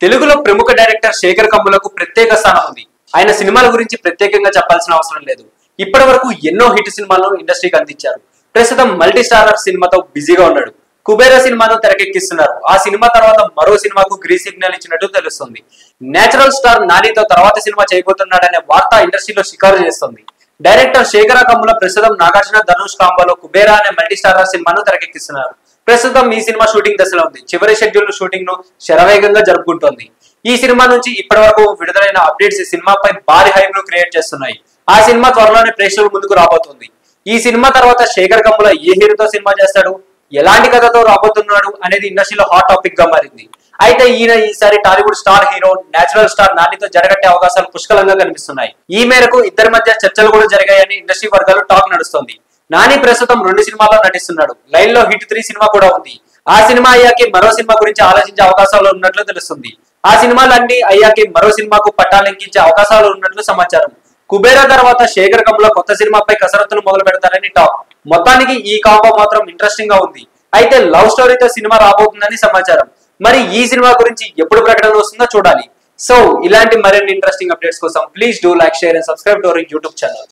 తెలుగులో ప్రముఖ డైరెక్టర్ శేఖర్ కమ్ములకు ప్రత్యేక స్థానం ఉంది. ఆయన సినిమాల గురించి ప్రత్యేకంగా చెప్పాల్సిన అవసరం లేదు. ఇప్పటి వరకు ఎన్నో హిట్ సినిమాలను ఇండస్ట్రీకి అందించారు. ప్రస్తుతం మల్టీ స్టారర్ సినిమాతో బిజీగా ఉన్నాడు. కుబేర సినిమాను తెరకెక్కిస్తున్నారు. ఆ సినిమా తర్వాత మరో సినిమాకు గ్రీన్ సిగ్నల్ ఇచ్చినట్టు తెలుస్తుంది. నేచురల్ స్టార్ నానితో తర్వాత సినిమా చేయబోతున్నాడనే వార్త ఇండస్ట్రీలో షికారు చేస్తుంది. డైరెక్టర్ శేఖర కమ్ముల ప్రస్తుతం నాగార్జున ధనుష్ కాంబోలో కుబేర అనే మల్టీ స్టారర్ సినిమాను తెరకెక్కిస్తున్నారు. ప్రస్తుతం ఈ సినిమా షూటింగ్ దశలో ఉంది. చివరి షెడ్యూల్ షూటింగ్ ను శరవేగంగా జరుపుకుంటోంది. ఈ సినిమా నుంచి ఇప్పటి వరకు విడుదలైన అప్డేట్స్ ఈ సినిమాపై భారీ హైప్ ను క్రియేట్ చేస్తున్నాయి. ఆ సినిమా త్వరలోనే ప్రేక్షకుల ముందుకు రాబోతుంది. ఈ సినిమా తర్వాత శేఖర్ కమ్ముల ఏ హీరోతో సినిమా చేస్తాడు, ఎలాంటి కథతో రాబోతున్నాడు అనేది ఇండస్ట్రీలో హాట్ టాపిక్ గా మారింది. అయితే ఈయన ఈసారి Tollywood star hero natural star నానితో జరగట్టే అవకాశాలు పుష్కలంగా కనిపిస్తున్నాయి. ఈ మేరకు ఇద్దరి మధ్య చర్చలు కూడా జరిగాయని ఇండస్ట్రీ వర్గాలు టాక్ నడుస్తోంది. నాని ప్రస్తుతం 2 సినిమాల్లో నటిస్తున్నాడు. లైన్ లో హిట్ 3 సినిమా కూడా ఉంది. ఆ సినిమా అయ్యాకే మరో సినిమా గురించి ఆలోచించే అవకాశాలు ఉన్నట్లు తెలుస్తుంది. ఆ సినిమాలన్నీ అయ్యాకే మరో సినిమాకు పట్టాలెక్కించే అవకాశాలు ఉన్నట్లు సమాచారం. కుబేరా తర్వాత శేఖర్ కమ్ముల కొత్త సినిమాపై కసరత్తులు మొదలు పెడతారని టాక్. మొత్తానికి ఈ కాంబో మాత్రం ఇంట్రెస్టింగ్ గా ఉంది. అయితే లవ్ స్టోరీతో సినిమా రాబోతుందని సమాచారం. మరి ఈ సినిమా గురించి ఎప్పుడు ప్రకటన వస్తుందో చూడాలి. సో ఇలాంటి మరిన్ని ఇంట్రెస్టింగ్ అప్డేట్స్ కోసం please do like, share and subscribe to our YouTube channel.